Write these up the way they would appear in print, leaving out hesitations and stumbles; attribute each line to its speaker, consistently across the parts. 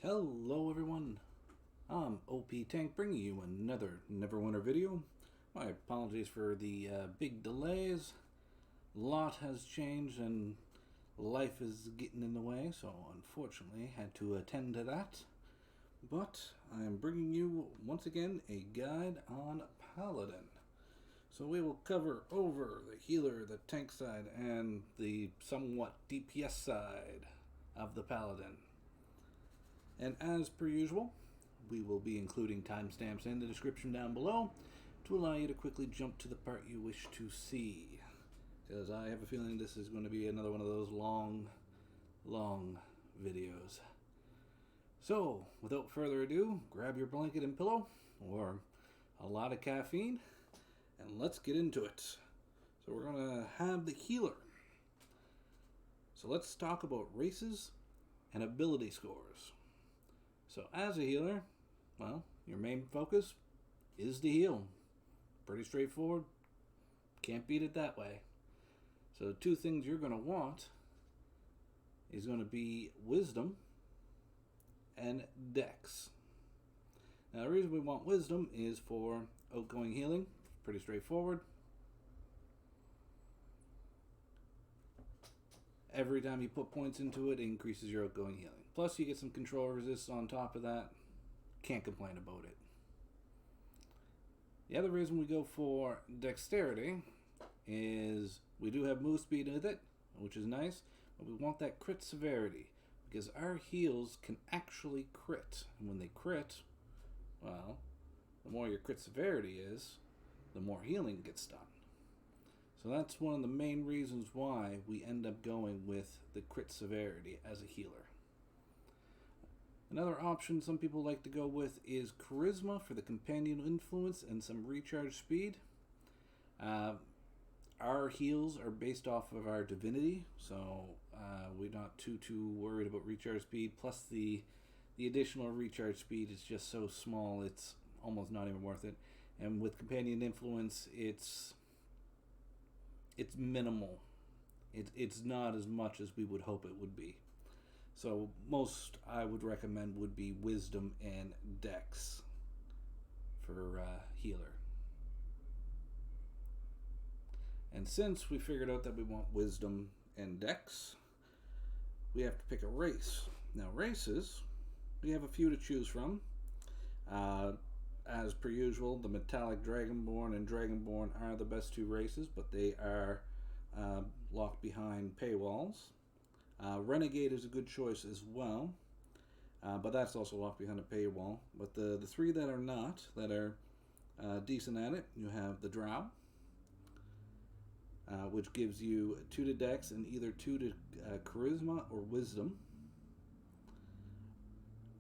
Speaker 1: Hello everyone, I'm OP Tank bringing you another Neverwinter video. My apologies for the big delays. A lot has changed and life is getting in the way, so unfortunately had to attend to that. But I am bringing you once again a guide on Paladin. So we will cover over the healer, the tank side, and the somewhat DPS side of the Paladin. And as per usual, we will be including timestamps in the description down below to allow you to quickly jump to the part you wish to see. Because I have a feeling this is going to be another one of those long videos. So, without further ado, grab your blanket and pillow, or a lot of caffeine, and let's get into it. So we're going to have the healer. So let's talk about races and ability scores. So as a healer, well, your main focus is to heal. Pretty straightforward. Can't beat it that way. So the two things you're going to want is going to be wisdom and dex. Now the reason we want wisdom is for outgoing healing. Pretty straightforward. Every time you put points into it, it increases your outgoing healing. Plus, you get some control resist on top of that. Can't complain about it. The other reason we go for dexterity is we do have move speed with it, which is nice, but we want that crit severity because our heals can actually crit. And when they crit, well, the more your crit severity is, the more healing gets done. So that's one of the main reasons why we end up going with the crit severity as a healer. Another option some people like to go with is charisma for the companion influence and some recharge speed. Our heals are based off of our divinity, so we're not too worried about recharge speed. Plus the additional recharge speed is just so small, it's almost not even worth it. And with companion influence, it's minimal. It's not as much as we would hope it would be. So most I would recommend would be wisdom and dex for healer. And since we figured out that we want wisdom and dex, we have to pick a race. Now races, we have a few to choose from. As per usual, the Metallic Dragonborn and Dragonborn are the best two races, but they are locked behind paywalls. Renegade is a good choice as well, but that's also locked behind a paywall. But the three that are not, that are decent at it, you have the Drow, which gives you 2 to Dex and either 2 to Charisma or Wisdom.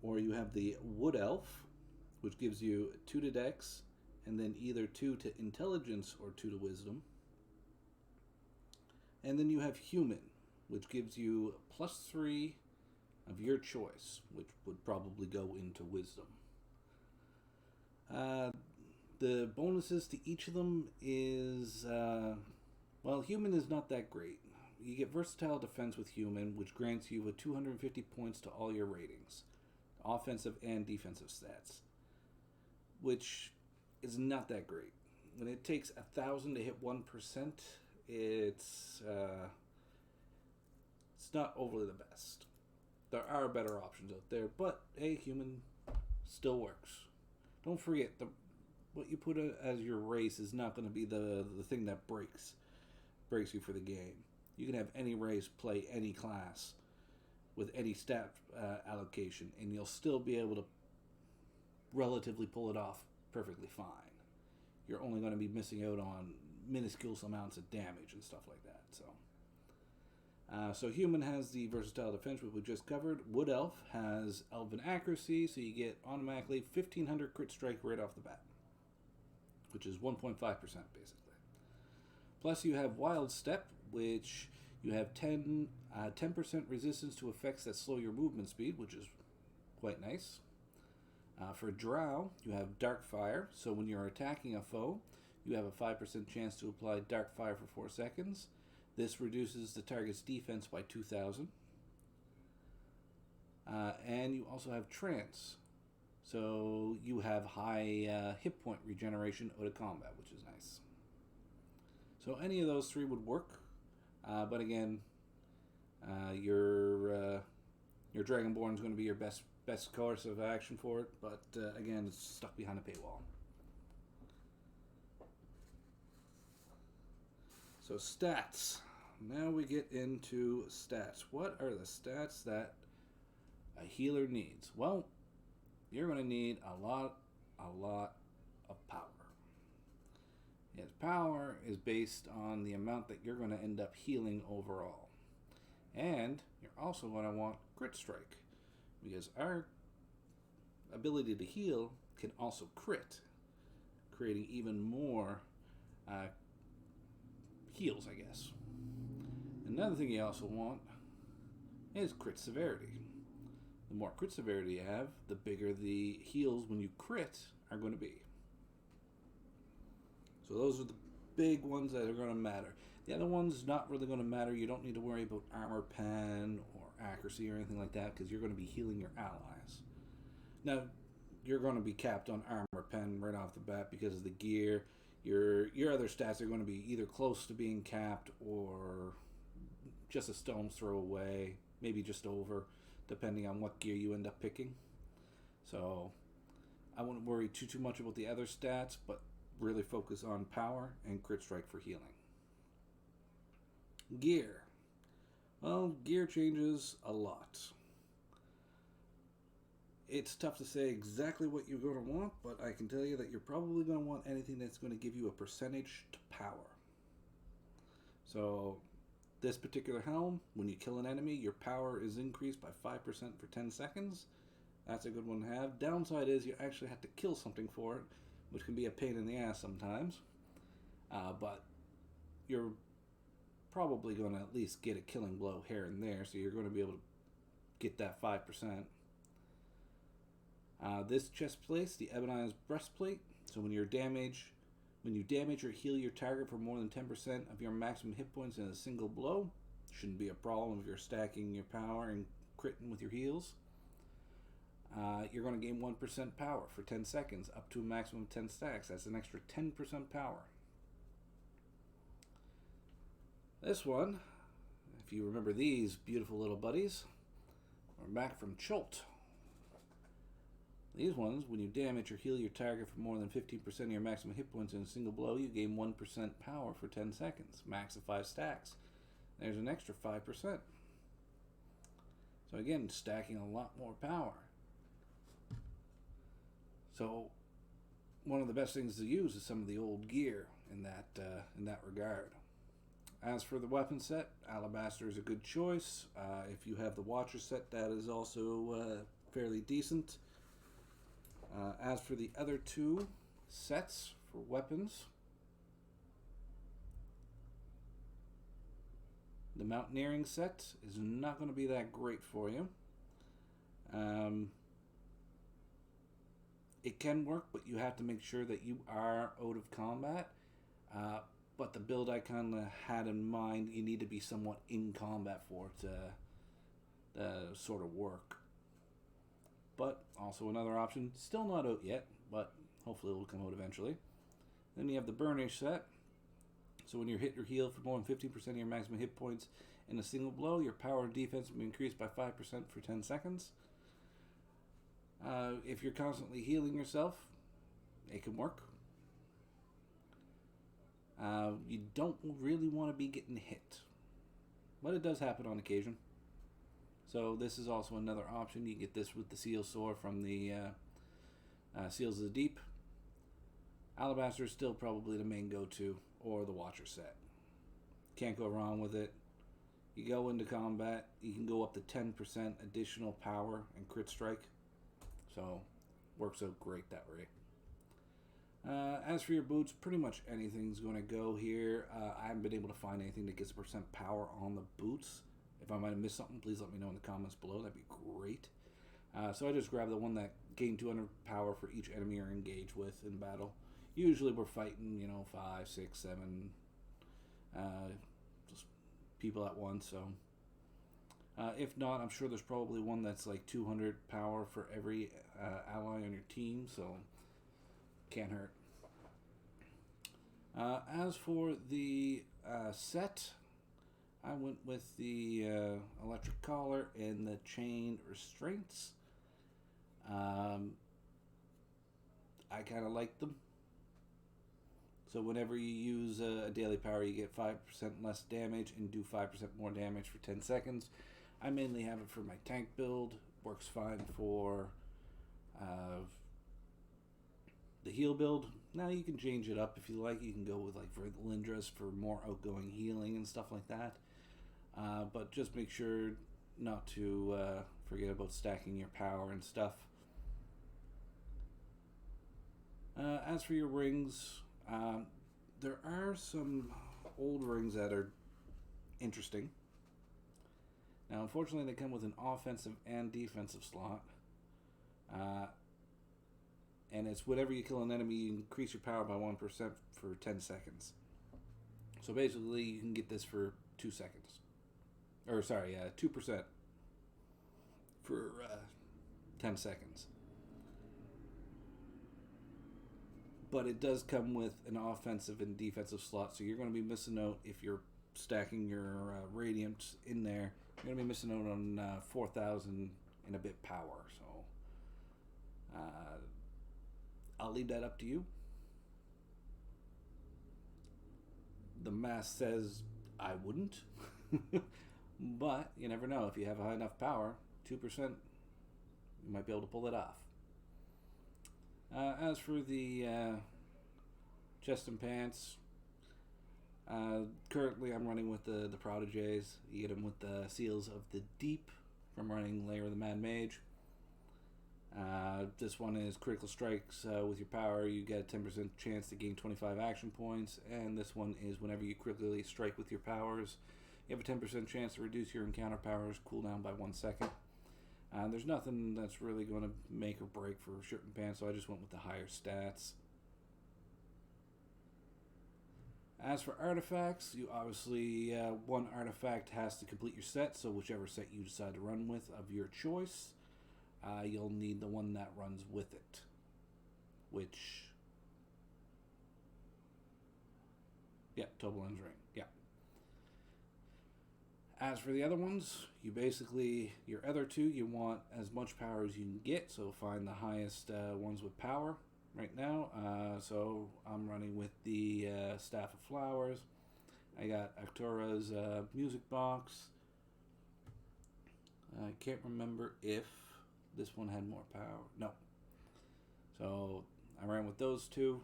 Speaker 1: Or you have the Wood Elf, which gives you 2 to Dex, and then either 2 to Intelligence or 2 to Wisdom. And then you have Human, which gives you +3 of your choice, which would probably go into Wisdom. The bonuses to each of them is, well, Human is not that great. You get Versatile Defense with Human, which grants you 250 points to all your ratings, offensive and defensive stats, which is not that great. When it takes 1,000 to hit 1%, it's not overly the best. There are better options out there, but hey, Human still works. Don't forget, what you put as your race is not going to be the thing that breaks you for the game. You can have any race play any class with any stat allocation, and you'll still be able to relatively pull it off perfectly fine. You're only going to be missing out on minuscule amounts of damage and stuff like that. So Human has the Versatile Defense, which we just covered. Wood Elf has Elven Accuracy, so you get automatically 1,500 crit strike right off the bat, which is 1.5% basically. Plus you have Wild Step, which you have 10% resistance to effects that slow your movement speed, which is quite nice. For Drow, you have Dark Fire, so when you're attacking a foe, you have a 5% chance to apply Dark Fire for 4 seconds. This reduces the target's defense by 2,000. And you also have trance. So you have high hit point regeneration out of combat, which is nice. So any of those three would work. But again, your Dragonborn is going to be your best course of action for it. But again, it's stuck behind a paywall. So stats. Now we get into stats. What are the stats that a healer needs? Well, you're going to need a lot of power. Yes, power is based on the amount that you're going to end up healing overall. And you're also going to want crit strike, because our ability to heal can also crit, creating even more heals, I guess. Another thing you also want is crit severity. The more crit severity you have, the bigger the heals when you crit are going to be. So those are the big ones that are going to matter. The other ones not really going to matter. You don't need to worry about armor pen or accuracy or anything like that, because you're going to be healing your allies. Now, you're going to be capped on armor pen right off the bat because of the gear. Your other stats are going to be either close to being capped or just a stone's throw away, maybe just over, depending on what gear you end up picking. So I wouldn't worry too much about the other stats, but really focus on power and crit strike for healing. Gear. Well, gear changes a lot. It's tough to say exactly what you're going to want, but I can tell you that you're probably going to want anything that's going to give you a percentage to power. So this particular helm, when you kill an enemy, your power is increased by 5% for 10 seconds. That's a good one to have. Downside is you actually have to kill something for it, which can be a pain in the ass sometimes. But you're probably going to at least get a killing blow here and there, so you're going to be able to get that 5%. This chest plate, the Ebonized Breastplate. So when you damage or heal your target for more than 10% of your maximum hit points in a single blow, shouldn't be a problem if you're stacking your power and critting with your heals. You're going to gain 1% power for 10 seconds, up to a maximum of 10 stacks. That's an extra 10% power. This one, if you remember these beautiful little buddies, are back from Cholt. These ones, when you damage or heal your target for more than 15% of your maximum hit points in a single blow, you gain 1% power for 10 seconds, max of 5 stacks. There's an extra 5%. So again, stacking a lot more power. So one of the best things to use is some of the old gear in that regard. As for the weapon set, Alabaster is a good choice. If you have the Watcher set, that is also fairly decent. As for the other two sets for weapons, the Mountaineering set is not going to be that great for you. It can work, but you have to make sure that you are out of combat. But the build I kind of had in mind, you need to be somewhat in combat for it to sort of work. But also another option, still not out yet, but hopefully it will come out eventually. Then you have the Burnish set. So when you hit or heal for more than 15% of your maximum hit points in a single blow, your power and defense will be increased by 5% for 10 seconds. If you're constantly healing yourself, it can work. You don't really want to be getting hit, but it does happen on occasion. So this is also another option. You get this with the Seal Sword from the Seals of the Deep. Alabaster is still probably the main go-to, or the Watcher set. Can't go wrong with it. You go into combat, you can go up to 10% additional power and crit strike. So, works out great that way. As for your boots, pretty much anything's going to go here. I haven't been able to find anything that gets % power on the boots. If I might have missed something, please let me know in the comments below. That'd be great. So I just grabbed the one that gained 200 power for each enemy you're engaged with in battle. Usually we're fighting, 5, 6, 7 just people at once. So If not, I'm sure there's probably one that's like 200 power for every ally on your team, so can't hurt. As for the set, I went with the electric collar and the chain restraints. I kind of like them. So whenever you use a daily power, you get 5% less damage and do 5% more damage for 10 seconds. I mainly have it for my tank build. Works fine for the heal build. Now you can change it up if you like. You can go with like Lindras for more outgoing healing and stuff like that. But just make sure not to forget about stacking your power and stuff. As for your rings, there are some old rings that are interesting. Now, unfortunately, they come with an offensive and defensive slot. And it's whenever you kill an enemy, you increase your power by 1% for 10 seconds. So basically, you can get this for 2 seconds. Or, sorry, 2% for 10 seconds. But it does come with an offensive and defensive slot, so you're going to be missing out if you're stacking your Radiant in there. You're going to be missing out on 4,000 and a bit power, so I'll leave that up to you. The math says I wouldn't, but you never know. If you have high enough power, 2%, you might be able to pull it off. As for the chest and pants, currently I'm running with the Prodigies. You get them with the Seals of the Deep from running Lair of the Mad Mage. This one is critical strikes with your power. You get a 10% chance to gain 25 action points. And this one is whenever you critically strike with your powers, you have a 10% chance to reduce your encounter powers cooldown by 1 second. There's nothing that's really going to make or break for shirt and pants, so I just went with the higher stats. As for artifacts, you obviously, one artifact has to complete your set, so whichever set you decide to run with of your choice, you'll need the one that runs with it. Which, yeah, Tobleron's Ring, yeah. As for the other ones, you basically, your other two, you want as much power as you can get, so find the highest ones with power right now. So I'm running with the Staff of Flowers. I got Arctura's music box. I can't remember if this one had more power. No. So I ran with those two.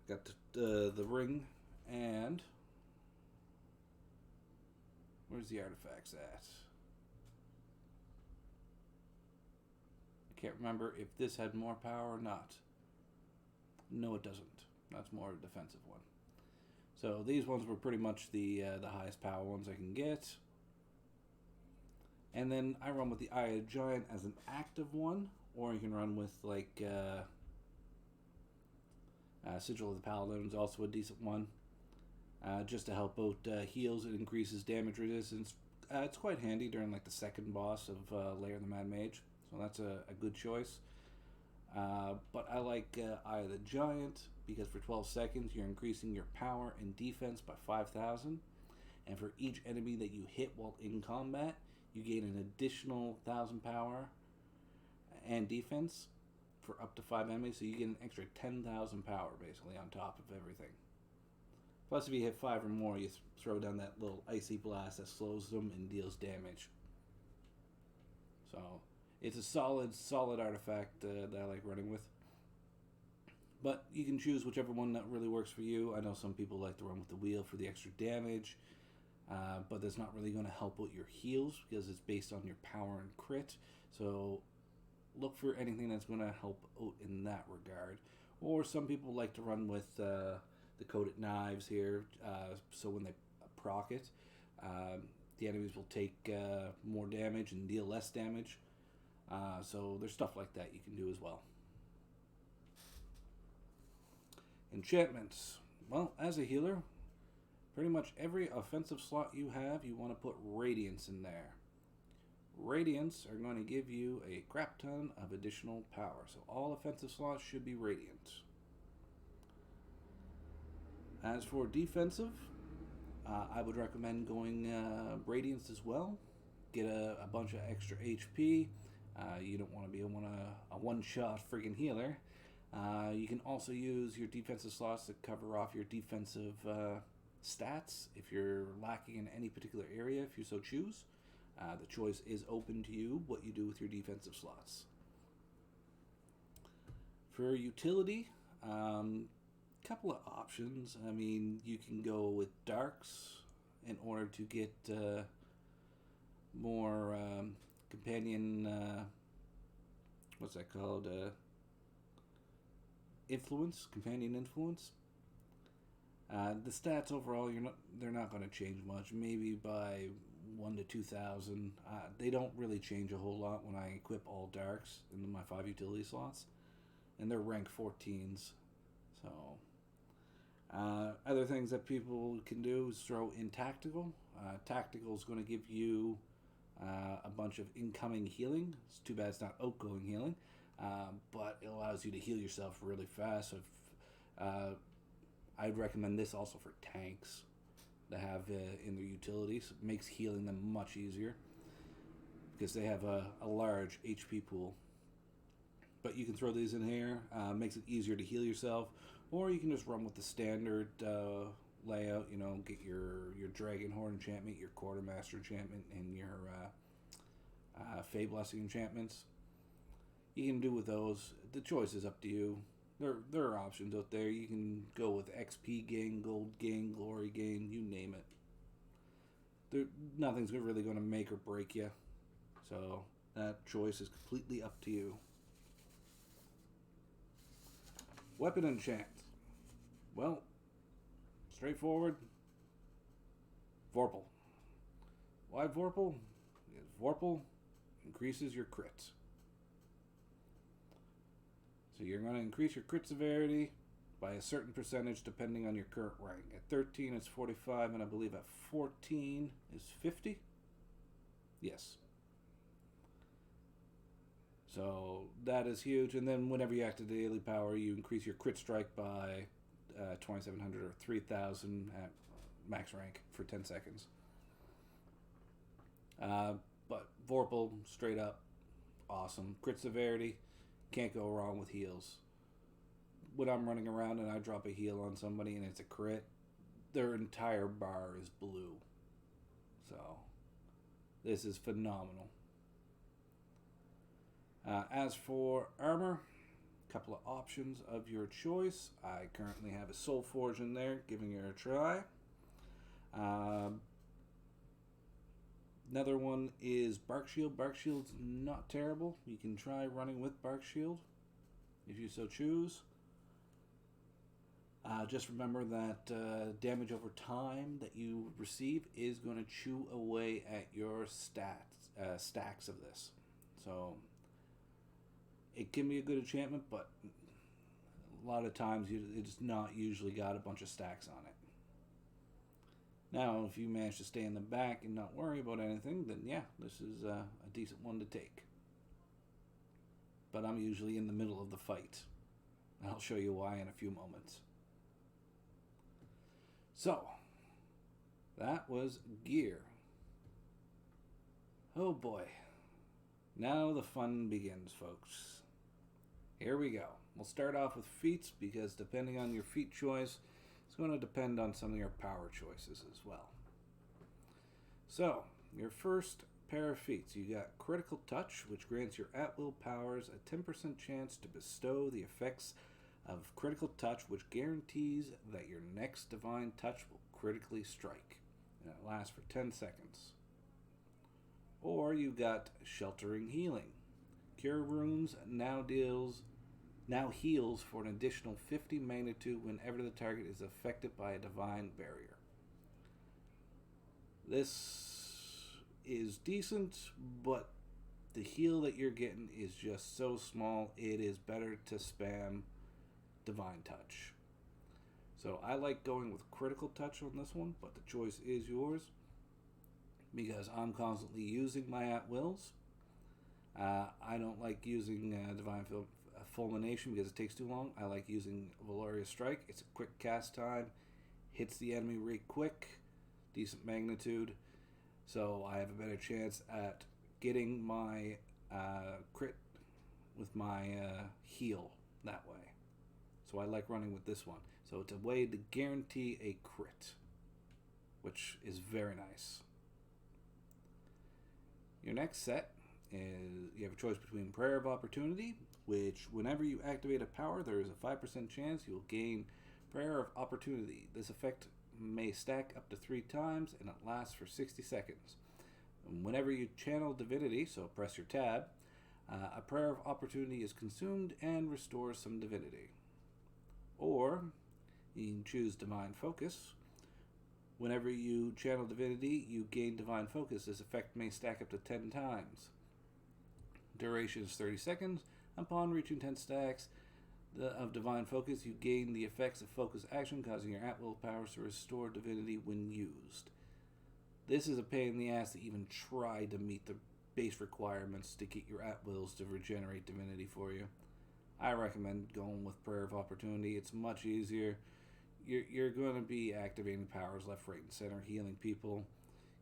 Speaker 1: Got the ring and... where's the artifacts at? I can't remember if this had more power or not. No, it doesn't. That's more of a defensive one. So these ones were pretty much the highest power ones I can get. And then I run with the Eye of Giant as an active one, or you can run with like Sigil of the Paladin is also a decent one. Just to help out heals, it increases damage resistance. It's quite handy during like the second boss of Lair of the Mad Mage, so that's a good choice. But I like Eye of the Giant because for 12 seconds you're increasing your power and defense by 5,000, and for each enemy that you hit while in combat, you gain an additional 1,000 power and defense for up to 5 enemies, so you get an extra 10,000 power basically on top of everything. Plus, if you hit 5 or more, you throw down that little icy blast that slows them and deals damage. So, it's a solid artifact that I like running with. But you can choose whichever one that really works for you. I know some people like to run with the wheel for the extra damage. But that's not really going to help out your heals because it's based on your power and crit. So, look for anything that's going to help out in that regard. Or some people like to run with... the coated knives here, so when they proc it, the enemies will take more damage and deal less damage. So there's stuff like that you can do as well. Enchantments. Well, as a healer, Pretty much every offensive slot you have, you want to put Radiance in there. Radiance are going to give you a crap ton of additional power. So all offensive slots should be Radiant. As for defensive, I would recommend going Radiance as well. Get a bunch of extra HP. You don't want to be a one-shot friggin' healer. You can also use your defensive slots to cover off your defensive stats if you're lacking in any particular area, if you so choose. The choice is open to you what you do with your defensive slots. For utility, couple of options. I mean, you can go with darks in order to get more companion. What's that called? Influence, companion influence. The stats overall, they're not going to change much. Maybe by 1 to 2,000. They don't really change a whole lot when I equip all darks in my 5 utility slots, and they're rank 14s. So, other things that people can do is throw in tactical. Tactical is going to give you a bunch of incoming healing. It's too bad it's not outgoing healing, but it allows you to heal yourself really fast. So I'd recommend this also for tanks to have in their utilities. It makes healing them much easier because they have a large HP pool. But you can throw these in here. Makes it easier to heal yourself, or you can just run with the standard layout. You know, get your Dragon Horde enchantment, your Quartermaster enchantment, and your Fey Blessing enchantments. You can do with those. The choice is up to you. There are options out there. You can go with XP gain, gold gain, glory gain, you name it. Nothing's really going to make or break you. So that choice is completely up to you. Weapon enchant. Well, straightforward. Vorpal. Why Vorpal? Because Vorpal increases your crits. So you're going to increase your crit severity by a certain percentage depending on your current rank. At 13 it's 45, and I believe at 14 is 50? Yes. So that is huge. And then whenever you activate the daily power, you increase your crit strike by 2,700 or 3,000 at max rank for 10 seconds. But Vorpal, straight up, awesome. Crit severity. Can't go wrong with heals. When I'm running around and I drop a heal on somebody and it's a crit, their entire bar is blue. So, this is phenomenal. As for armor, a couple of options of your choice. I currently have a Soul Forge in there, giving it a try. Another one is Bark Shield. Bark Shield's not terrible. You can try running with Bark Shield if you so choose. Just remember that damage over time that you receive is going to chew away at your stacks of this. So it can be a good enchantment, but a lot of times it's not usually got a bunch of stacks on it. Now, if you manage to stay in the back and not worry about anything, then yeah, this is a decent one to take. But I'm usually in the middle of the fight. I'll show you why in a few moments. So, that was gear. Oh boy. Now the fun begins, folks. Here we go. We'll start off with feats because depending on your feat choice, it's going to depend on some of your power choices as well. So, your first pair of feats. You got Critical Touch, which grants your at-will powers a 10% chance to bestow the effects of Critical Touch, which guarantees that your next Divine Touch will critically strike. And it lasts for 10 seconds. Or you got Sheltering Healing. Cure Wounds now heals for an additional 50 magnitude whenever the target is affected by a divine barrier. This is decent, but the heal that you're getting is just so small, it is better to spam Divine Touch. So I like going with critical touch on this one, but the choice is yours because I'm constantly using my at-wills. I don't like using Divine Fulmination because it takes too long. I like using Valorious Strike. It's a quick cast time, hits the enemy really quick, decent magnitude, so I have a better chance at getting my crit with my heal that way. So I like running with this one. So it's a way to guarantee a crit, which is very nice. Your next set is you have a choice between Prayer of Opportunity, which whenever you activate a power, there is a 5% chance you'll gain Prayer of Opportunity. This effect may stack up to 3 times, and it lasts for 60 seconds. And whenever you channel Divinity, so press your tab, a Prayer of Opportunity is consumed and restores some divinity. Or you can choose Divine Focus. Whenever you channel Divinity, you gain Divine Focus. This effect may stack up to 10 times. Duration is 30 seconds. Upon reaching 10 stacks of Divine Focus, you gain the effects of Focus Action, causing your at-will powers to restore Divinity when used. This is a pain in the ass to even try to meet the base requirements to get your at-wills to regenerate Divinity for you. I recommend going with Prayer of Opportunity. It's much easier. You're going to be activating powers left, right, and center, healing people.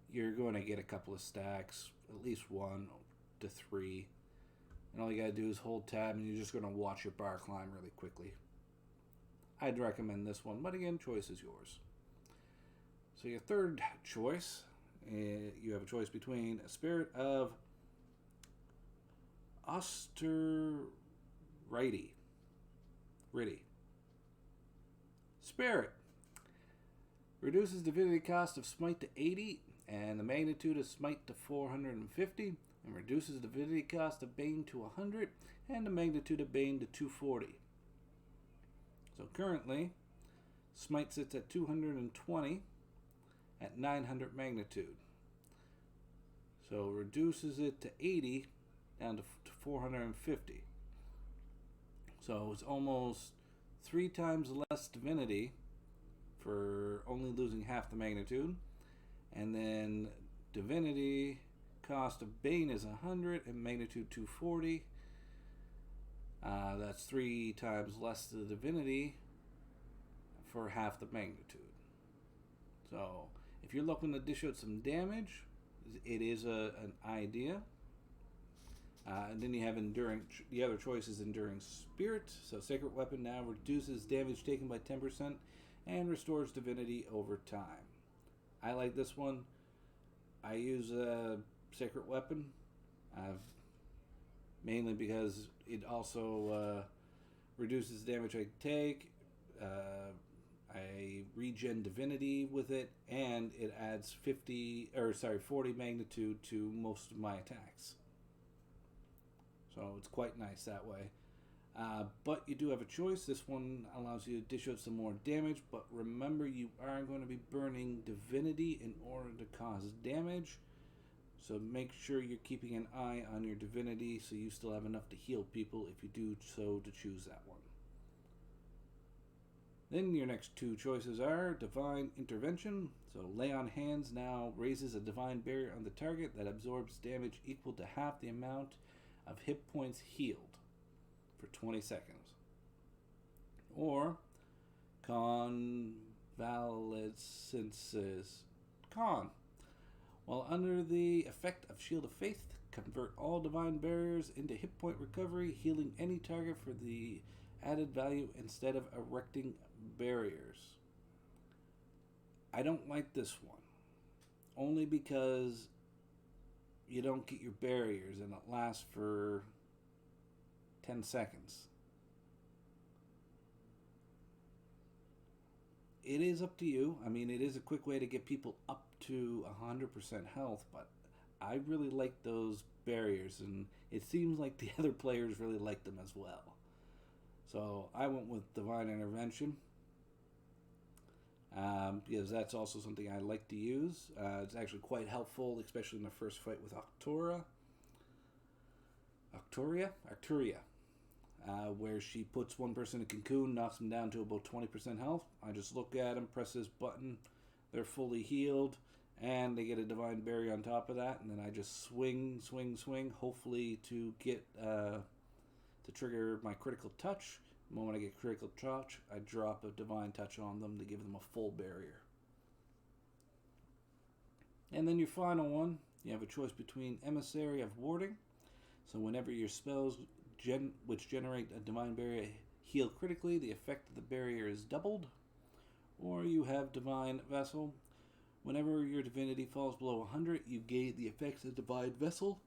Speaker 1: You're going to get a couple of stacks, at least 1 to 3. And all you got to do is hold tab, and you're just going to watch your bar climb really quickly. I'd recommend this one, but again, choice is yours. So your third choice, you have a choice between a Spirit of Austerity. Spirit reduces divinity cost of Smite to 80 and the magnitude of Smite to 450, and reduces divinity cost of Bane to 100 and the magnitude of Bane to 240. So currently, Smite sits at 220 at 900 magnitude. So reduces it to 80 down to 450. So it's almost 3 times less divinity for only losing half the magnitude. And then divinity cost of Bane is 100 and magnitude 240. That's 3 times less the divinity for half the magnitude. So if you're looking to dish out some damage, it is an idea. And then you have Enduring. The other choice is Enduring Spirit. So Sacred Weapon now reduces damage taken by 10% and restores divinity over time. I like this one. I use a Sacred Weapon mainly because it also reduces the damage I take. I regen divinity with it, and it adds 40 magnitude to most of my attacks. So it's quite nice that way. But you do have a choice. This one allows you to dish out some more damage, but remember you are going to be burning divinity in order to cause damage. So make sure you're keeping an eye on your divinity so you still have enough to heal people if you do so to choose that one. Then your next 2 choices are Divine Intervention. So Lay on Hands now raises a divine barrier on the target that absorbs damage equal to half the amount of hit points healed for 20 seconds. Or Convalescences. While under the effect of Shield of Faith, convert all divine barriers into hit point recovery, healing any target for the added value instead of erecting barriers. I don't like this one. Only because you don't get your barriers and it lasts for 10 seconds. It is up to you. I mean, it is a quick way to get people up to 100% health, but I really like those barriers, and it seems like the other players really like them as well. So I went with Divine Intervention because that's also something I like to use. It's actually quite helpful, especially in the first fight with Arcturia. where she puts one person in a cocoon, knocks them down to about 20% health. I just look at them, press this button, they're fully healed, and they get a divine barrier on top of that, and then I just swing, hopefully to get to trigger my critical touch. The moment I get critical touch, I drop a divine touch on them to give them a full barrier. And then your final one, you have a choice between Emissary of Warding. So whenever your spells which generate a divine barrier heal critically, the effect of the barrier is doubled. Or you have Divine Vessel. Whenever your divinity falls below 100, you gain the effects of Divine Vessel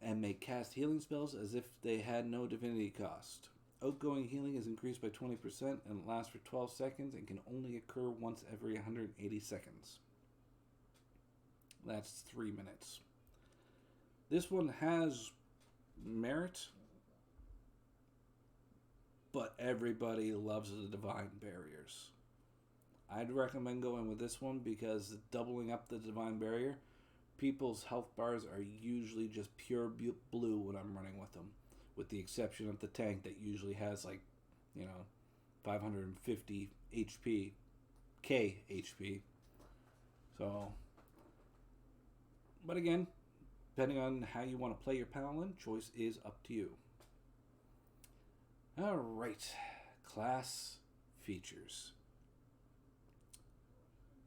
Speaker 1: and may cast healing spells as if they had no divinity cost. Outgoing healing is increased by 20% and lasts for 12 seconds and can only occur once every 180 seconds. That's 3 minutes. This one has merit, but everybody loves the divine barriers. I'd recommend going with this one because doubling up the divine barrier, people's health bars are usually just pure blue when I'm running with them, with the exception of the tank that usually has 550 HP, K HP. So, but again, depending on how you want to play your Paladin, choice is up to you. Alright, class features.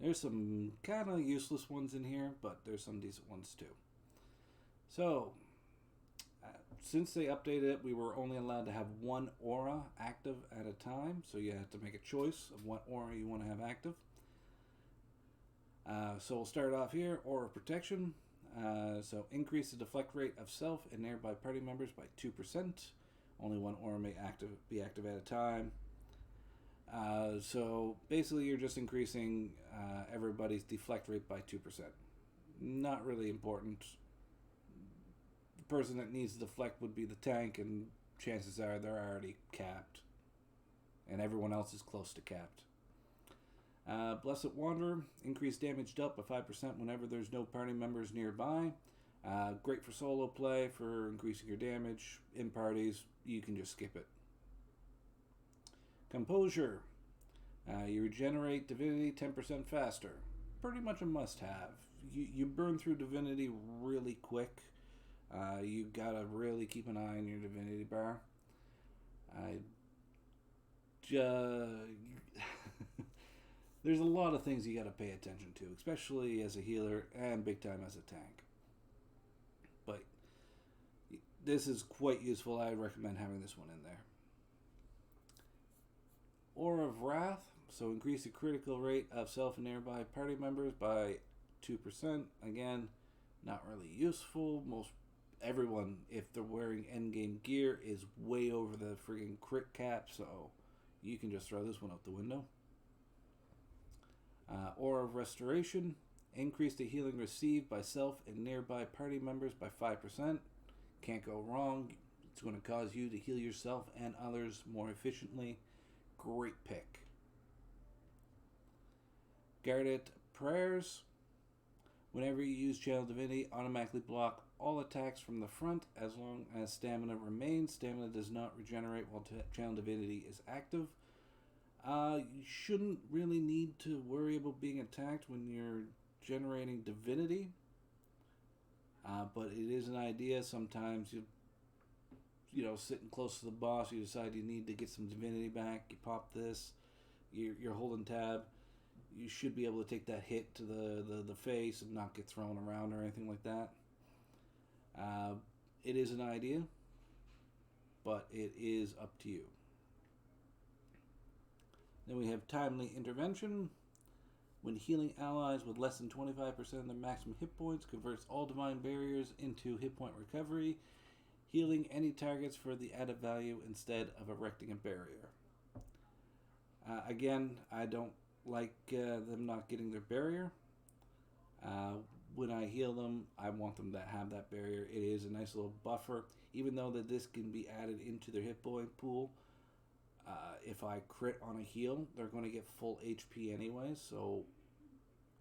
Speaker 1: There's some kind of useless ones in here, but there's some decent ones too. So, since they updated it, we were only allowed to have one aura active at a time, so you have to make a choice of what aura you want to have active. So we'll start off here, Aura Protection. So increase the deflect rate of self and nearby party members by 2%. Only one aura may be active at a time. So basically you're just increasing everybody's deflect rate by 2%. Not really important. The person that needs to deflect would be the tank, and chances are they're already capped. And everyone else is close to capped. Blessed Wanderer, increased damage dealt by 5% whenever there's no party members nearby. Great for solo play, for increasing your damage. In parties, you can just skip it. Composure, you regenerate divinity 10% faster. Pretty much a must-have. You burn through divinity really quick. You gotta really keep an eye on your divinity bar. There's a lot of things you got to pay attention to, especially as a healer and big time as a tank. But this is quite useful. I recommend having this one in there. Aura of Wrath. So increase the critical rate of self and nearby party members by 2%. Again, not really useful. Everyone, if they're wearing endgame gear, is way over the friggin' crit cap. So you can just throw this one out the window. Aura of Restoration. Increase the healing received by self and nearby party members by 5%. Can't go wrong. It's going to cause you to heal yourself and others more efficiently. Great pick. Guarded Prayers. Whenever you use Channel Divinity, automatically block all attacks from the front as long as stamina remains. Stamina does not regenerate while Channel Divinity is active. You shouldn't really need to worry about being attacked when you're generating divinity. But it is an idea. Sometimes sitting close to the boss, you decide you need to get some divinity back. You pop this. You're holding tab. You should be able to take that hit to the face and not get thrown around or anything like that. It is an idea, but it is up to you. Then we have Timely Intervention. When healing allies with less than 25% of their maximum hit points, converts all divine barriers into hit point recovery, healing any targets for the added value instead of erecting a barrier. Again, I don't like them not getting their barrier. When I heal them, I want them to have that barrier. It is a nice little buffer. Even though that this can be added into their hit point pool, if I crit on a heal, they're going to get full HP anyway, so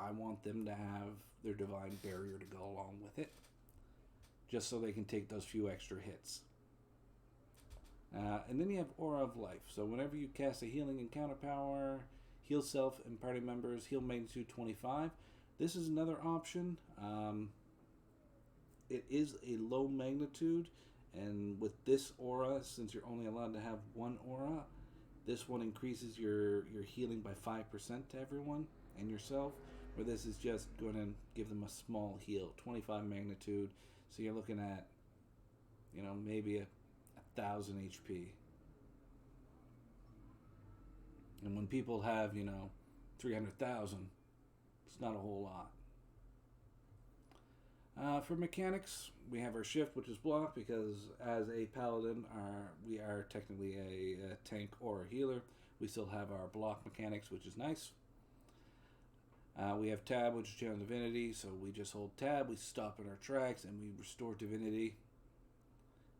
Speaker 1: I want them to have their divine barrier to go along with it, just so they can take those few extra hits. And then you have Aura of Life. So whenever you cast a healing encounter power, heal self and party members, heal magnitude 25. This is another option. It is a low magnitude, and with this aura, since you're only allowed to have one aura, this one increases your healing by 5% to everyone and yourself, where this is just going to give them a small heal, 25 magnitude. So you're looking at, maybe a 1,000 HP. And when people have, 300,000, it's not a whole lot. For mechanics, we have our shift, which is block, because as a paladin, we are technically a tank or a healer. We still have our block mechanics, which is nice. We have tab, which is channel divinity, so we just hold tab, we stop in our tracks, and we restore divinity.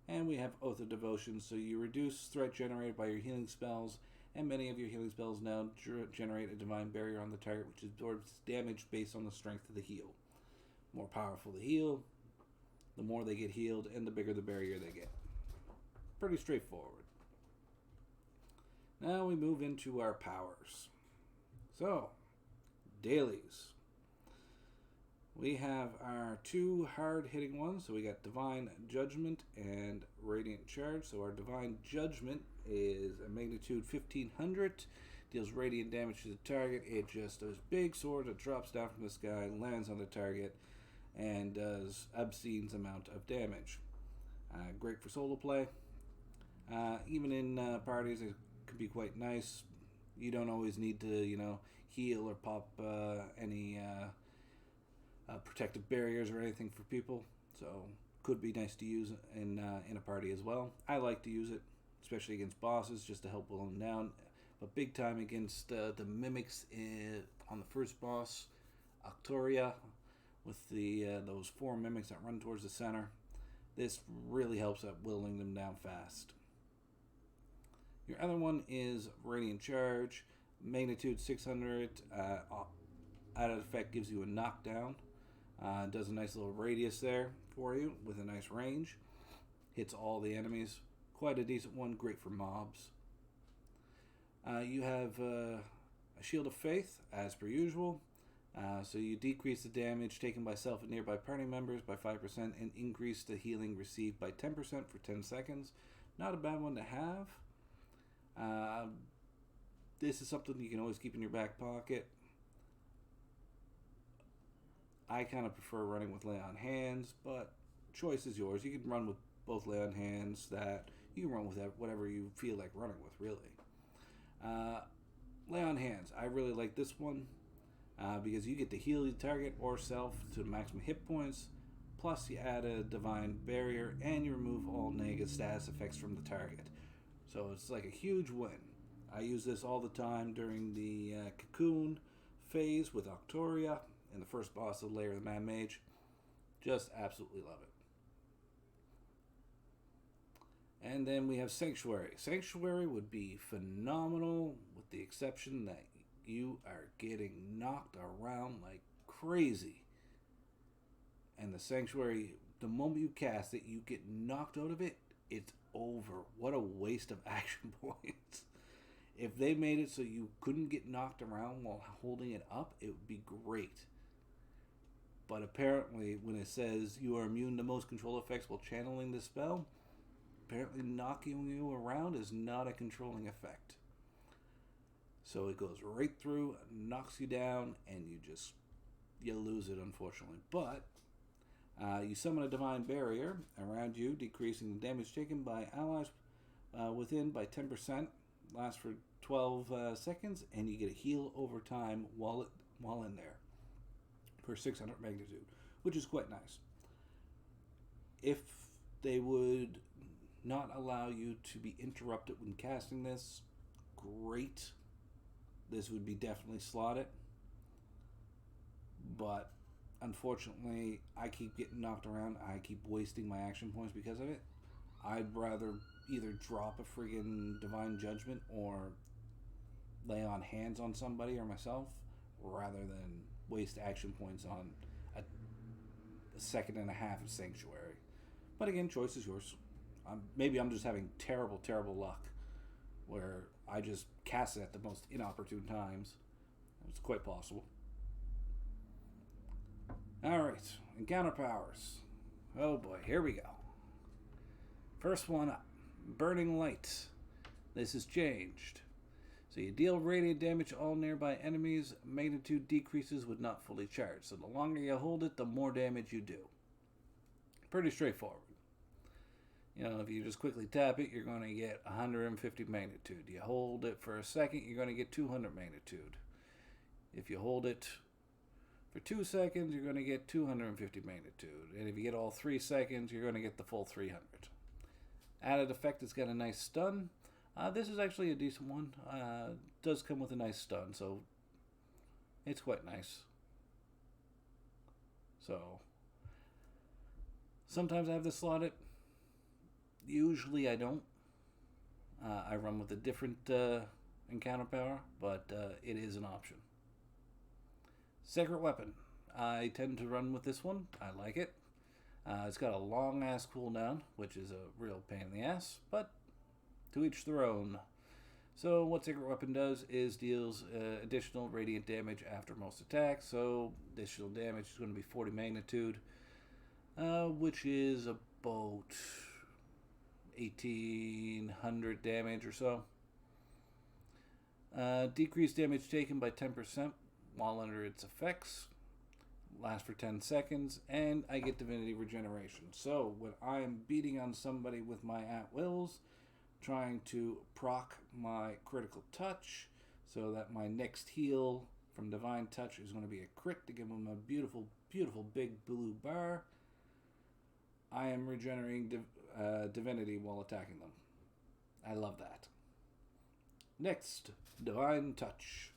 Speaker 1: And we have Oath of Devotion, so you reduce threat generated by your healing spells, and many of your healing spells now generate a divine barrier on the target, which absorbs damage based on the strength of the heal. More powerful the heal, the more they get healed, and the bigger the barrier they get. Pretty straightforward. Now we move into our powers. So, dailies. We have our two hard-hitting ones. So we got Divine Judgment and Radiant Charge. So our Divine Judgment is a magnitude 1500. Deals radiant damage to the target. It just does big sword that drops down from the sky, lands on the target, and does obscene amount of damage. Great for solo play. Even in parties, it can be quite nice. You don't always need to, heal or pop any protective barriers or anything for people. So could be nice to use in a party as well. I like to use it, especially against bosses, just to help whittle them down. But big time against the mimics on the first boss, Octoria, with those 4 mimics that run towards the center. This really helps at whittling them down fast. Your other one is Radiant Charge, magnitude 600. Added effect gives you a knockdown. Does a nice little radius there for you with a nice range. Hits all the enemies. Quite a decent one, great for mobs. You have a Shield of Faith, as per usual. So you decrease the damage taken by self and nearby party members by 5% and increase the healing received by 10% for 10 seconds. Not a bad one to have. This is something you can always keep in your back pocket. I kind of prefer running with lay on hands, but choice is yours. You can run with both lay on hands. You can run with whatever you feel like running with, really. Lay on hands. I really like this one because you get to heal the target or self to maximum hit points. Plus, you add a divine barrier and you remove all negative status effects from the target. So it's like a huge win. I use this all the time during the Cocoon phase with Octoria and the first boss of Lair of the Mad Mage. Just absolutely love it. And then we have Sanctuary. Sanctuary would be phenomenal with the exception that you are getting knocked around like crazy. And the Sanctuary, the moment you cast it, you get knocked out of it, it's over. What a waste of action points. If they made it so you couldn't get knocked around while holding it up, it would be great. But apparently, when it says you are immune to most control effects while channeling the spell, apparently knocking you around is not a controlling effect. So it goes right through, knocks you down, and you lose it, unfortunately. But you summon a divine barrier around you, decreasing the damage taken by allies within by 10%. Lasts for 12 seconds, and you get a heal over time while in there for 600 magnitude, which is quite nice. If they would not allow you to be interrupted when casting this, great. This would be definitely slotted. But unfortunately, I keep getting knocked around. I keep wasting my action points because of it. I'd rather either drop a friggin' Divine Judgment or lay on hands on somebody or myself rather than waste action points on a second and a half of Sanctuary. But again, choice is yours. Maybe I'm just having terrible, terrible luck where I just cast it at the most inopportune times. It's quite possible. Alright, encounter powers. Oh boy, here we go. First one up, Burning Light. This has changed. So you deal radiant damage to all nearby enemies. Magnitude decreases when not fully charged. So the longer you hold it, the more damage you do. Pretty straightforward. You know, if you just quickly tap it, you're going to get 150 magnitude. You hold it for a second, you're going to get 200 magnitude. If you hold it for 2 seconds, you're going to get 250 magnitude. And if you get all 3 seconds, you're going to get the full 300. Added effect, it's got a nice stun. This is actually a decent one. Does come with a nice stun, so it's quite nice. So sometimes I have to slot it. Usually I don't. I run with a different encounter power, but it is an option. Sacred Weapon. I tend to run with this one. I like it. It's got a long ass cooldown, which is a real pain in the ass, but to each their own. So what Sacred Weapon does is deals additional radiant damage after most attacks. So additional damage is going to be 40 magnitude, which is about 1800 damage or so. Decreased damage taken by 10% while under its effects. Lasts for 10 seconds, and I get Divinity Regeneration. So when I'm beating on somebody with my at-wills, trying to proc my critical touch so that my next heal from Divine Touch is going to be a crit to give them a beautiful, beautiful big blue bar, I am regenerating Divinity while attacking them. I love that. Next, Divine Touch.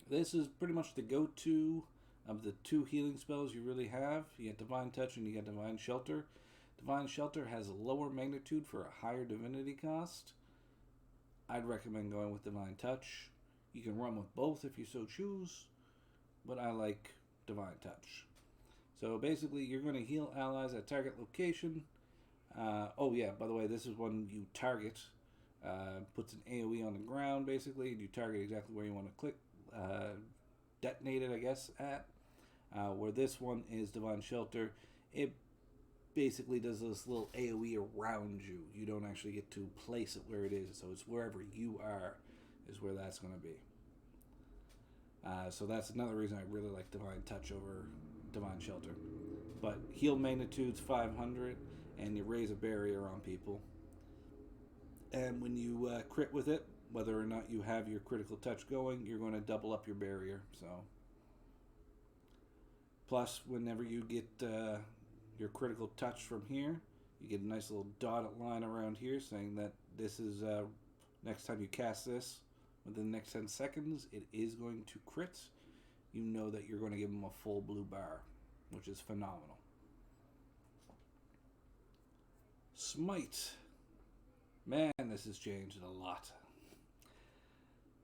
Speaker 1: This is pretty much the go-to of the 2 healing spells you really have. You get Divine Touch and you get Divine Shelter. Divine Shelter has a lower magnitude for a higher divinity cost. I'd recommend going with Divine Touch. You can run with both if you so choose, but I like Divine Touch. So basically, you're going to heal allies at target location. Oh yeah, by the way, this is when you target. Puts an AoE on the ground, basically, and you target exactly where you want to click. Detonate it, I guess, at. Where this one is Divine Shelter, it basically does this little AoE around you. You don't actually get to place it where it is, so it's wherever you are is where that's going to be. So that's another reason I really like Divine Touch over Divine Shelter. But heal magnitude's 500, and you raise a barrier on people. And when you crit with it, whether or not you have your critical touch going, you're going to double up your barrier. So, plus, whenever you get your critical touch from here, you get a nice little dotted line around here saying that this is next time you cast this within the next 10 seconds, it is going to crit. You know that you're going to give them a full blue bar, which is phenomenal. Smite. Man, this has changed a lot.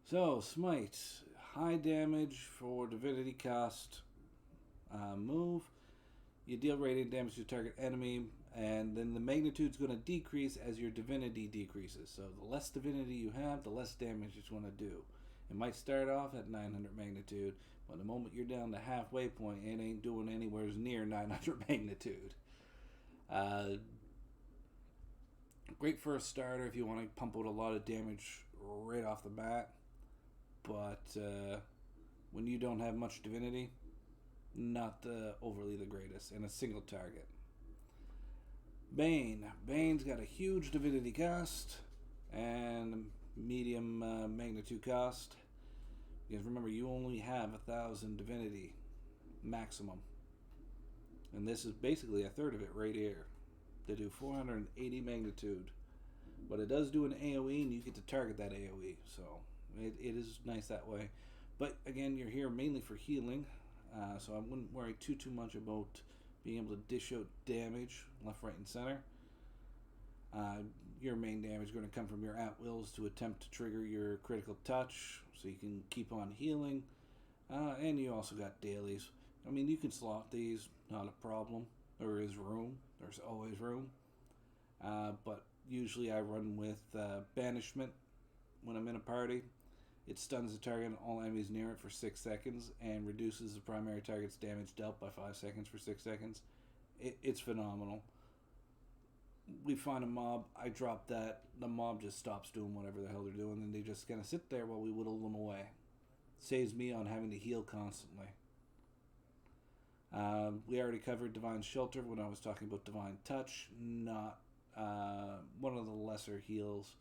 Speaker 1: So, Smite. High damage for divinity cost move. You deal radiant damage to target enemy, and then the magnitude's going to decrease as your divinity decreases. So the less divinity you have, the less damage it's going to do. It might start off at 900 magnitude, but the moment you're down the halfway point, it ain't doing anywhere near 900 magnitude. Great for a starter if you want to pump out a lot of damage right off the bat, but when you don't have much divinity, not overly the greatest, and a single target. Bane. Bane's got a huge divinity cost and medium magnitude cost. Because remember, you only have 1,000 divinity maximum. And this is basically a third of it right here. They do 480 magnitude. But it does do an AoE, and you get to target that AoE. So it is nice that way. But again, you're here mainly for healing. So I wouldn't worry too much about being able to dish out damage left, right, and center. Your main damage is going to come from your at-wills to attempt to trigger your critical touch, so you can keep on healing. And you also got dailies. I mean, you can slot these, not a problem. There is room. There's always room. But usually I run with Banishment when I'm in a party. It stuns the target and all enemies near it for 6 seconds and reduces the primary target's damage dealt by 5 seconds for 6 seconds. It's phenomenal. We find a mob, I drop that, the mob just stops doing whatever the hell they're doing, and they just kind of sit there while we whittle them away. Saves me on having to heal constantly. We already covered Divine Shelter when I was talking about Divine Touch, not one of the lesser heals.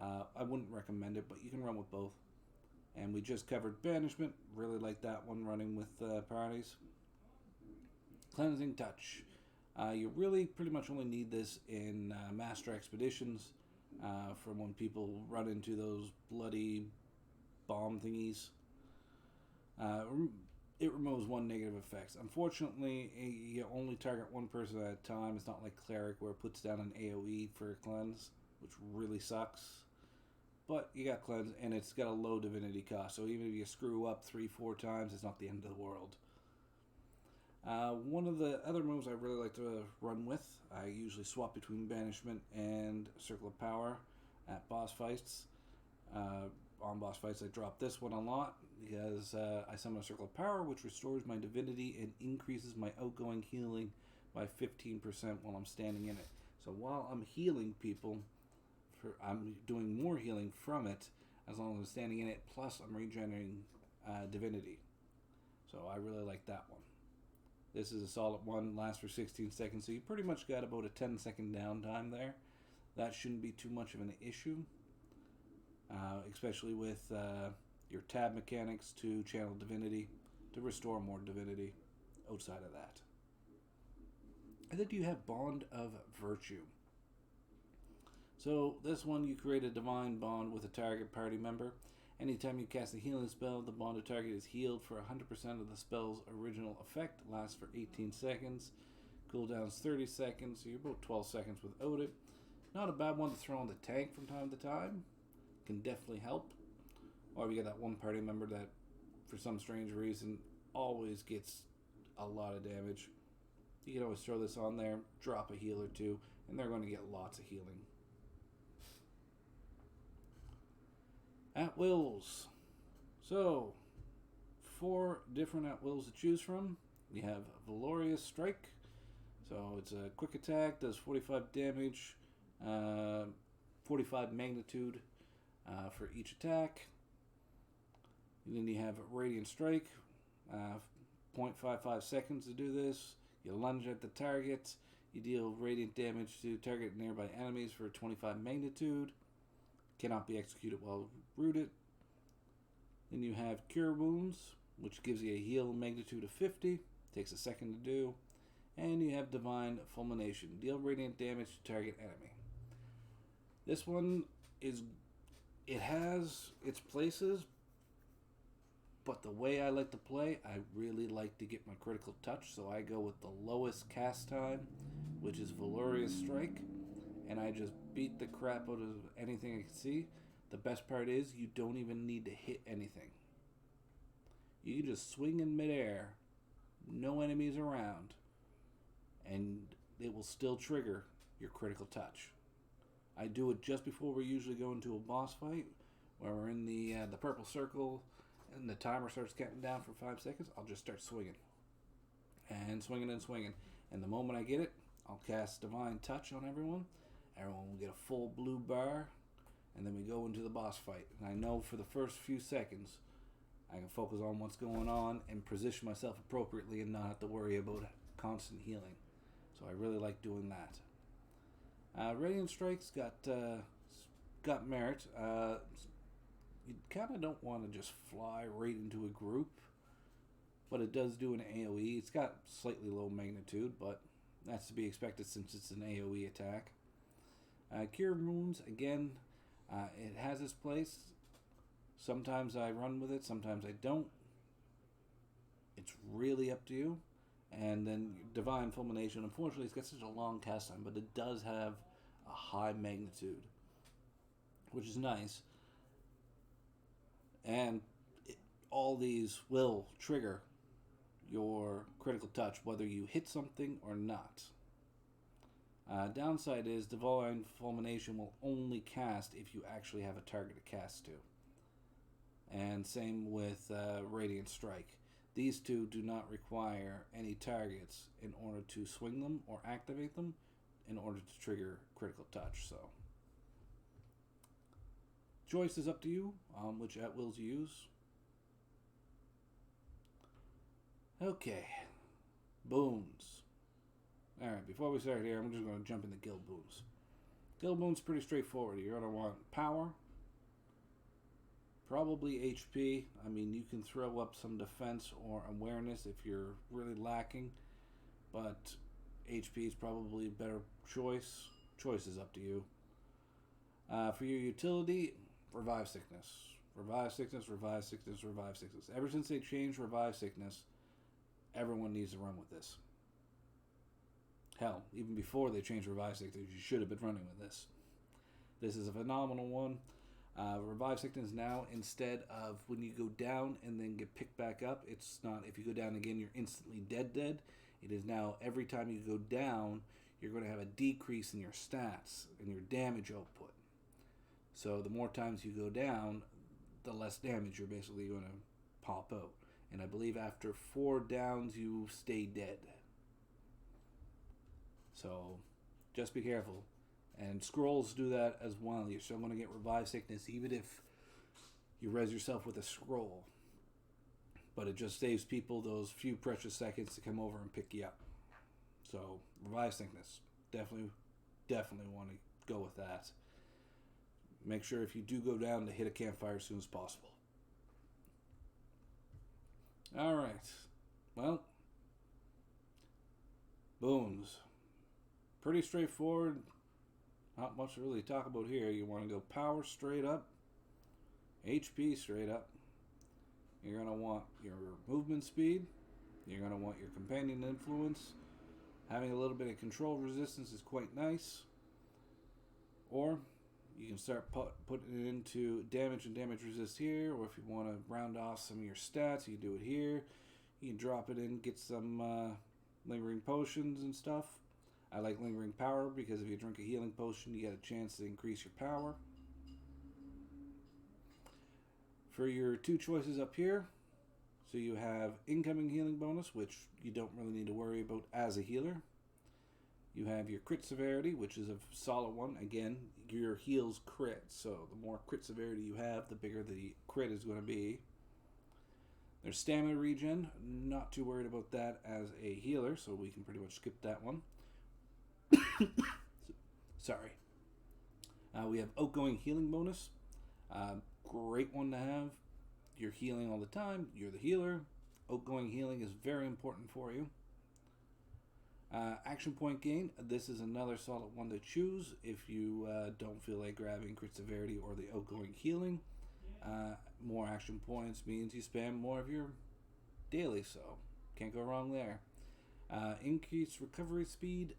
Speaker 1: I wouldn't recommend it, but you can run with both. And we just covered Banishment, really like that one running with parties. Cleansing Touch. You really pretty much only need this in Master Expeditions from when people run into those bloody bomb thingies. It removes one negative effects. Unfortunately, you only target one person at a time. It's not like Cleric where it puts down an AoE for a cleanse, which really sucks. But you got cleanse, and it's got a low divinity cost. So even if you screw up 3-4 times, it's not the end of the world. One of the other moves I really like to run with, I usually swap between Banishment and Circle of Power at boss fights. On boss fights, I drop this one a lot because I summon a Circle of Power, which restores my divinity and increases my outgoing healing by 15% while I'm standing in it. So while I'm healing people, I'm doing more healing from it as long as I'm standing in it, plus I'm regenerating divinity. So I really like that one. This is a solid one, lasts for 16 seconds, so you pretty much got about a 10-second downtime there. That shouldn't be too much of an issue, especially with your tab mechanics to channel divinity, to restore more divinity outside of that. And then you have Bond of Virtue. So this one, you create a divine bond with a target party member. Anytime you cast a healing spell, the bonded target is healed for 100% of the spell's original effect. Lasts for 18 seconds. Cooldown's 30 seconds, so you're about 12 seconds without it. Not a bad one to throw in the tank from time to time. Can definitely help. Or if you got that one party member that, for some strange reason, always gets a lot of damage. You can always throw this on there, drop a heal or two, and they're going to get lots of healing. At wills. So, 4 different at wills to choose from. You have Valorious Strike. So it's a quick attack, does 45 damage, 45 magnitude for each attack. And then you have Radiant Strike, 0.55 seconds to do this. You lunge at the target. You deal radiant damage to target nearby enemies for 25 magnitude. Cannot be executed while rooted. Then you have Cure Wounds, which gives you a heal magnitude of 50. Takes a second to do. And you have Divine Fulmination. Deal radiant damage to target enemy. This one it has its places, but the way I like to play, I really like to get my critical touch, so I go with the lowest cast time, which is Valorious Strike, and I just beat the crap out of anything I can see. The best part is you don't even need to hit anything. You can just swing in midair, no enemies around, and it will still trigger your critical touch. I do it just before we usually go into a boss fight, where we're in the purple circle, and the timer starts counting down for 5 seconds. I'll just start swinging, and swinging and swinging. And the moment I get it, I'll cast Divine Touch on everyone. Everyone will get a full blue bar, and then we go into the boss fight. And I know for the first few seconds, I can focus on what's going on and position myself appropriately and not have to worry about constant healing. So I really like doing that. Radiant Strike's got merit. You kind of don't want to just fly right into a group, but it does do an AoE. It's got slightly low magnitude, but that's to be expected since it's an AoE attack. Cure Wounds, again, it has its place. Sometimes I run with it, sometimes I don't. It's really up to you. And then Divine Fulmination, unfortunately, it's got such a long cast time, but it does have a high magnitude, which is nice. And all these will trigger your critical touch, whether you hit something or not. Downside is Divine Fulmination will only cast if you actually have a target to cast to. And same with Radiant Strike. These two do not require any targets in order to swing them or activate them in order to trigger critical touch. So, choice is up to you on which at-wills you use. Okay, Boons. Alright, before we start here, I'm just going to jump into Guild Boons. Guild Boons pretty straightforward. You're going to want power, probably HP. I mean, you can throw up some defense or awareness if you're really lacking, but HP is probably a better choice. Choice is up to you. For your utility, Revive Sickness. Revive Sickness, Revive Sickness, Revive Sickness. Ever since they changed Revive Sickness, everyone needs to run with this. Hell, even before they changed Revive Sickness, you should have been running with this. This is a phenomenal one. Revive Sickness now, instead of when you go down and then get picked back up, it's not if you go down again, you're instantly dead. It is now every time you go down, you're going to have a decrease in your stats and your damage output. So the more times you go down, the less damage you're basically going to pop out. And I believe after 4 downs, you stay dead. So just be careful. And scrolls do that as well. You're still going to get Revive Sickness even if you res yourself with a scroll. But it just saves people those few precious seconds to come over and pick you up. So Revive Sickness. Definitely want to go with that. Make sure if you do go down to hit a campfire as soon as possible. Alright. Well, Boons. Pretty straightforward. Not much to really talk about here. You want to go power straight up, HP straight up. You're going to want your movement speed. You're going to want your companion influence. Having a little bit of control resistance is quite nice. Or you can start putting it into damage and damage resist here. Or if you want to round off some of your stats, you can do it here. You can drop it in, get some lingering potions and stuff. I like Lingering Power because if you drink a healing potion, you get a chance to increase your power. For your 2 choices up here, so you have Incoming Healing Bonus, which you don't really need to worry about as a healer. You have your Crit Severity, which is a solid one. Again, your heals crit, so the more crit severity you have, the bigger the crit is going to be. There's Stamina Regen, not too worried about that as a healer, so we can pretty much skip that one. Sorry. We have Outgoing Healing Bonus. Great one to have. You're healing all the time. You're the healer. Outgoing healing is very important for you. Action Point Gain. This is another solid one to choose if you don't feel like grabbing Crit Severity or the Outgoing Healing. More action points means you spam more of your daily, so can't go wrong there. Increased Recovery Speed.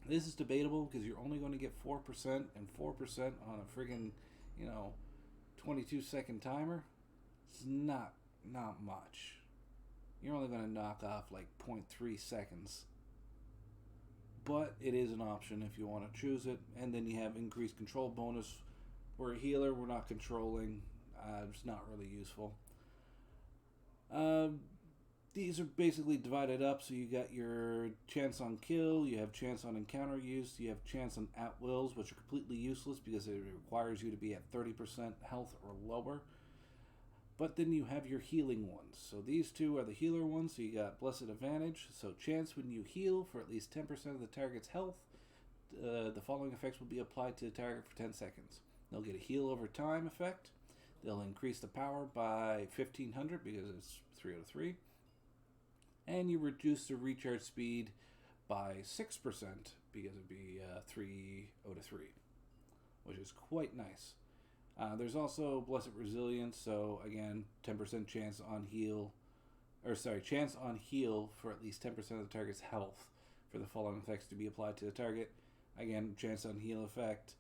Speaker 1: This is debatable because you're only going to get 4% and 4% on a friggin', 22-second timer. It's not much. You're only going to knock off like 0.3 seconds. But it is an option if you want to choose it. And then you have increased control bonus. We're a healer. We're not controlling. It's not really useful. These are basically divided up, so you got your chance on kill, you have chance on encounter use, you have chance on at-wills, which are completely useless because it requires you to be at 30% health or lower. But then you have your healing ones. So these two are the healer ones, so you got Blessed Advantage. So chance when you heal for at least 10% of the target's health, the following effects will be applied to the target for 10 seconds. They'll get a heal over time effect. They'll increase the power by 1500 because it's 3 out of 3. And you reduce the recharge speed by 6% because it'd be 3 out of 3, which is quite nice. There's also Blessed Resilience, so again, 10% chance on heal for at least 10% of the target's health for the following effects to be applied to the target. Again, chance on heal effect,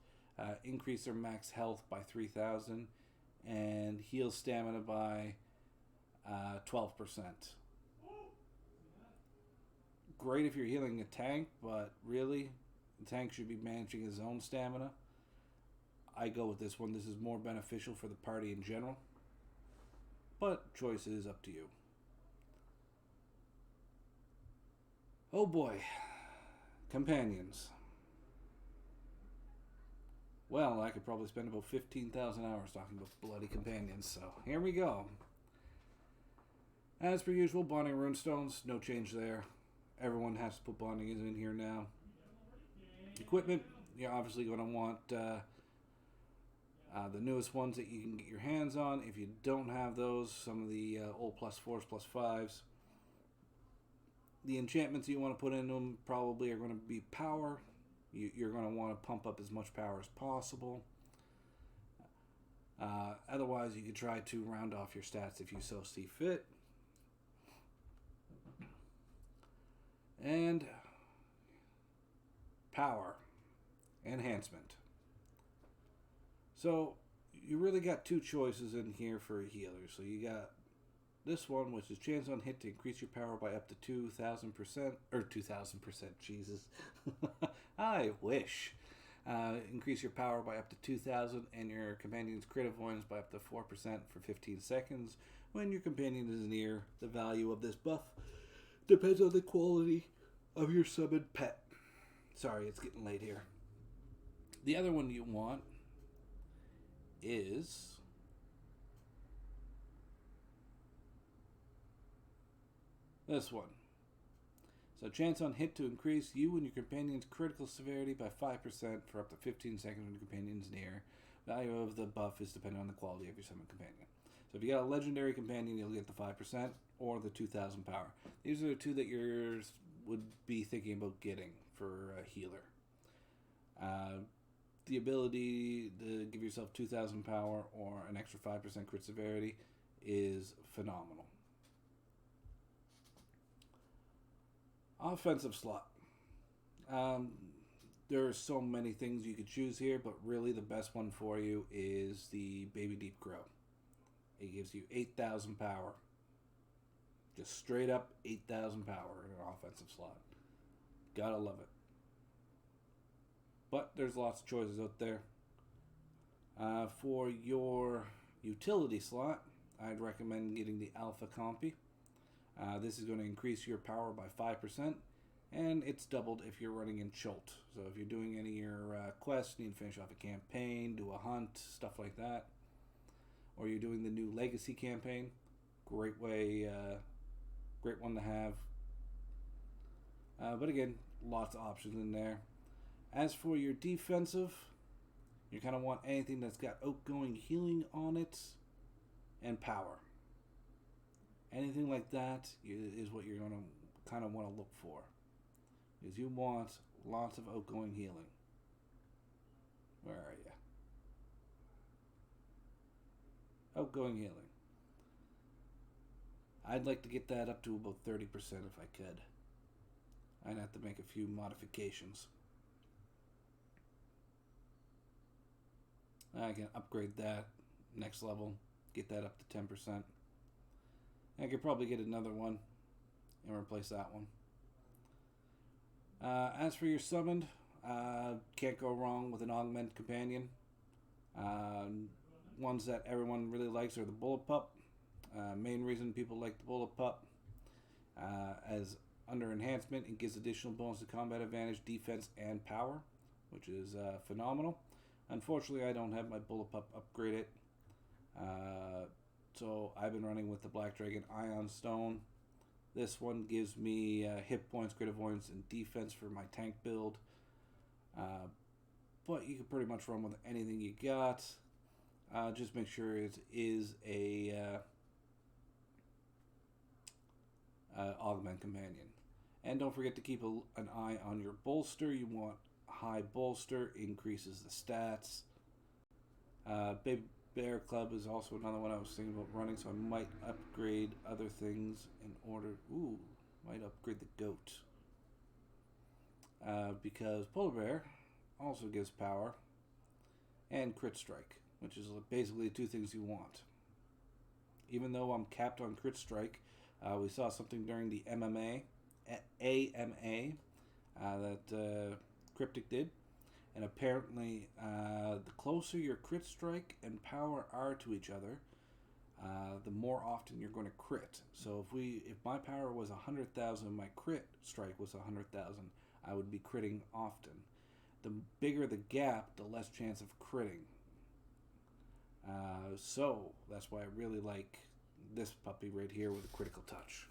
Speaker 1: increase their max health by 3,000, and heal stamina by 12%. Great if you're healing a tank, but really, The tank should be managing his own stamina. I go with this one. This is more beneficial for the party in general. But choice is up to you. Oh boy. Companions. Well, I could probably spend about 15,000 hours talking about bloody companions, so here we go. As per usual, bonding runestones, no change there. Everyone has to put bonding in here now. Equipment, you're obviously going to want the newest ones that you can get your hands on. If you don't have those, some of the old +4s, +5s. The enchantments you want to put in them probably are going to be power. You're going to want to pump up as much power as possible. Otherwise, you could try to round off your stats if you so see fit. And power. Enhancement. So, you really got two choices in here for a healer. So you got this one, which is chance on hit to increase your power by up to 2,000%. Or 2,000%, Jesus. I wish. Increase your power by up to 2,000 and your companion's crit avoidance by up to 4% for 15 seconds. When your companion is near, the value of this buff depends on the quality of your summoned pet. Sorry, it's getting late here. The other one you want is this one. So chance on hit to increase you and your companion's critical severity by 5% for up to 15 seconds when your companion's near. Value of the buff is dependent on the quality of your summoned companion. So if you got a legendary companion, you'll get the 5% or the 2,000 power. These are the two that you would be thinking about getting for a healer. The ability to give yourself 2,000 power or an extra 5% crit severity is phenomenal. Offensive slot. There are so many things you could choose here, but really the best one for you is the Baby Deep Grow. It gives you 8,000 power. Just straight up 8,000 power in an offensive slot. Gotta love it. But there's lots of choices out there. For your utility slot, I'd recommend getting the Alpha Compy. This is going to increase your power by 5%, and it's doubled if you're running in Chult. So if you're doing any of your quests, need to finish off a campaign, do a hunt, stuff like that, or you're doing the new Legacy campaign, great way, great one to have. But again, lots of options in there. As for your defensive, you kind of want anything that's got outgoing healing on it and power. Anything like that is what you're going to kind of want to look for. Because you want lots of outgoing healing. Where are you? Outgoing healing. I'd like to get that up to about 30% if I could. I'd have to make a few modifications. I can upgrade that next level, get that up to 10%. I could probably get another one and replace that one. As for your summoned, can't go wrong with an augment companion. Ones that everyone really likes are the Bullet Pup. Main reason people like the Bullet Pup, as under enhancement, it gives additional bonus to combat advantage, defense, and power, which is phenomenal. Unfortunately, I don't have my Bullet Pup upgraded. So I've been running with the Black Dragon Ion Stone. This one gives me hit points, crit avoidance, and defense for my tank build. But you can pretty much run with anything you got. Just make sure it is a augment companion. And don't forget to keep an eye on your bolster. You want high bolster, increases the stats. Big Bear Club is also another one I was thinking about running, so I might upgrade other things in order. Might upgrade the goat. Because Polar Bear also gives power and crit strike, which is basically the two things you want. Even though I'm capped on crit strike, we saw something during the AMA that Cryptic did. And apparently, the closer your crit strike and power are to each other, the more often you're going to crit. So if my power was 100,000, my crit strike was 100,000, I would be critting often. The bigger the gap, the less chance of critting. So that's why I really like this puppy right here with a critical touch.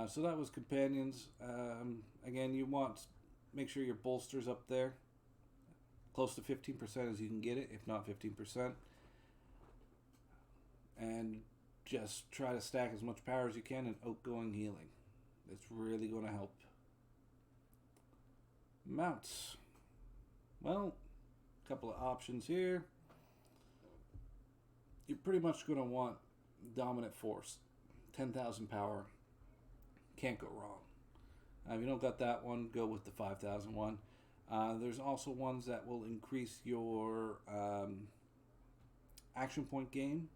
Speaker 1: So that was companions. Again, you want make sure your bolster's up there, close to 15% as you can get it, if not 15%. And just try to stack as much power as you can in outgoing healing. It's really going to help. Mounts. Well, a couple of options here. You're pretty much going to want Dominant Force, 10,000 power. Can't go wrong. If you don't got that one, go with the 5,000 one. There's also ones that will increase your action point gain.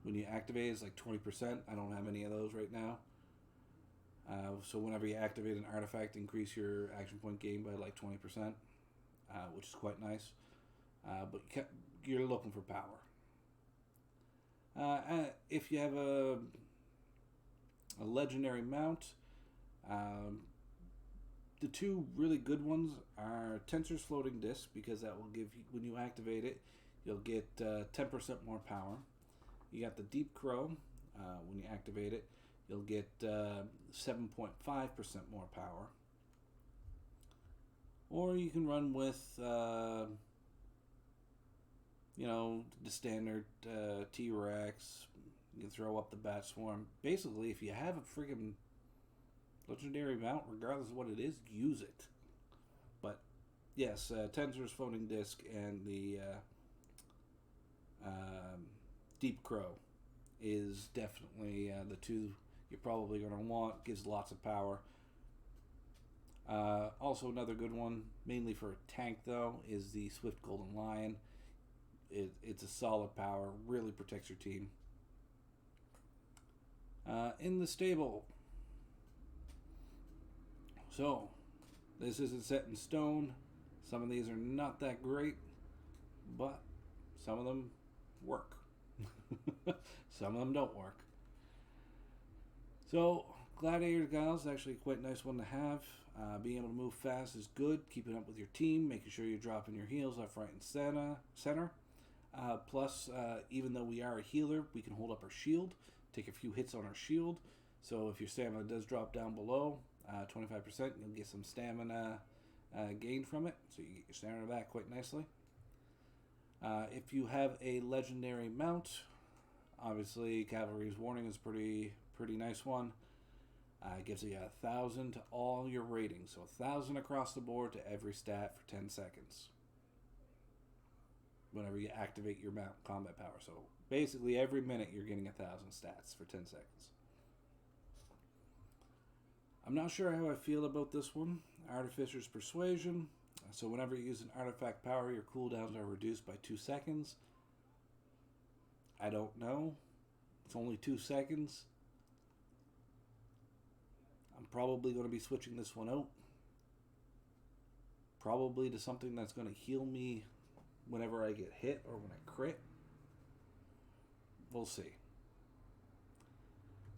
Speaker 1: When you activate, it's like 20%. I don't have any of those right now. So whenever you activate an artifact, increase your action point gain by like 20%, which is quite nice. But you're looking for power. If you have a legendary mount, the two really good ones are Tensor's Floating Disc, because that will give you, when you activate it, you'll get 10% more power. You got the Deep Crow. When you activate it, you'll get 7.5% more power. Or you can run with the standard T-Rex. You can throw up the Bat Swarm. Basically, if you have a friggin' legendary mount, regardless of what it is, use it. But yes, Tensor's Floating Disc and the Deep Crow is definitely the two you're probably going to want. Gives lots of power. Also another good one, mainly for a tank though, is the Swift Golden Lion. It's a solid power, really protects your team. In the stable. So, this isn't set in stone. Some of these are not that great, but some of them work. Some of them don't work. So, Gladiator Guile is actually quite a nice one to have. Being able to move fast is good. Keeping up with your team, making sure you're dropping your heals left, right, and center. Plus, even though we are a healer, we can hold up our shield, take a few hits on our shield. So if your stamina does drop down below 25%, you'll get some stamina gained from it. So you get your stamina back quite nicely. If you have a legendary mount, obviously Cavalry's Warning is pretty nice one. It gives you 1,000 to all your ratings. So 1,000 across the board to every stat for 10 seconds. Whenever you activate your mount combat power. So basically every minute you're getting 1,000 stats for 10 seconds. I'm not sure how I feel about this one. Artificer's Persuasion. So whenever you use an artifact power, your cooldowns are reduced by 2 seconds. I don't know. It's only 2 seconds. I'm probably going to be switching this one out. Probably to something that's going to heal me whenever I get hit or when I crit. We'll see.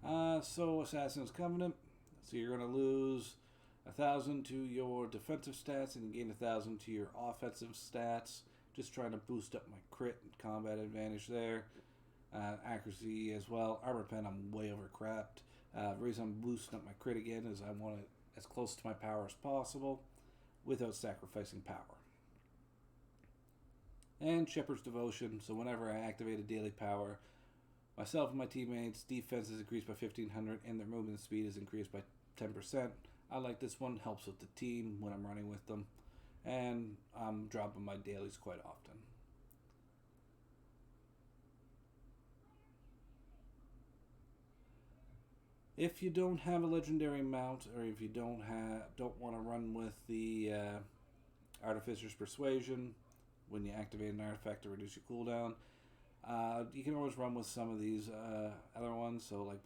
Speaker 1: So Assassin's Covenant. So you're going to lose 1,000 to your defensive stats and gain 1,000 to your offensive stats. Just trying to boost up my crit and combat advantage there. Accuracy as well. Armor Pen, I'm way overcrapped. The reason I'm boosting up my crit again is I want it as close to my power as possible without sacrificing power. And Shepherd's Devotion. So whenever I activate a daily power, myself and my teammates' defense is increased by 1,500 and their movement speed is increased by 10%. I like this one. Helps with the team when I'm running with them. And I'm dropping my dailies quite often. If you don't have a legendary mount, or if you don't want to run with the Artificer's Persuasion, when you activate an artifact to reduce your cooldown, You can always run with some of these other ones, so like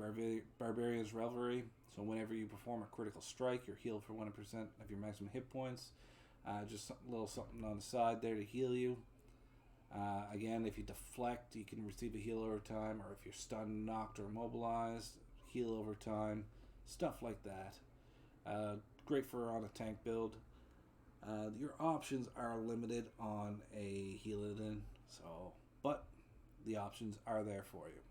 Speaker 1: Barbarian's Revelry. So whenever you perform a critical strike, you're healed for 1% of your maximum hit points. Just a little something on the side there to heal you. Again, if you deflect, you can receive a heal over time, or if you're stunned, knocked, or immobilized, heal over time. Stuff like that. Great for on a tank build. Your options are limited on a Healadin, but the options are there for you.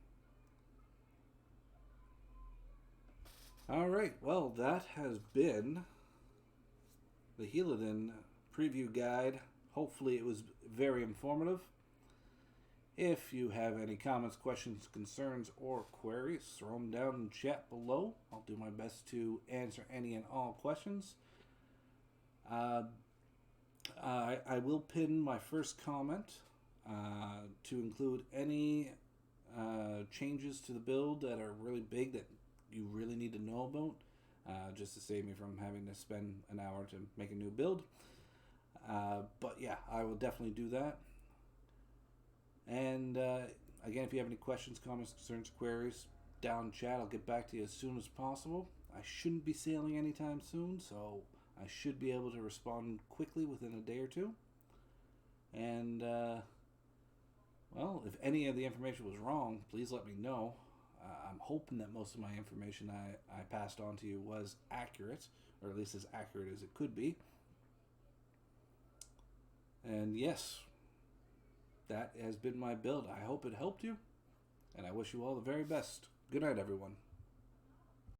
Speaker 1: Alright, well, that has been the Healadin preview guide. Hopefully it was very informative. If you have any comments, questions, concerns, or queries, throw them down in the chat below. I'll do my best to answer any and all questions. I will pin my first comment to include any changes to the build that are really big that you really need to know about, just to save me from having to spend an hour to make a new build. But yeah, I will definitely do that. And again, if you have any questions, comments, concerns, queries, down in chat, I'll get back to you as soon as possible. I shouldn't be sailing anytime soon, so I should be able to respond quickly within a day or two. And, well, if any of the information was wrong, please let me know. I'm hoping that most of my information I passed on to you was accurate, or at least as accurate as it could be. And yes, that has been my build. I hope it helped you, and I wish you all the very best. Good night, everyone.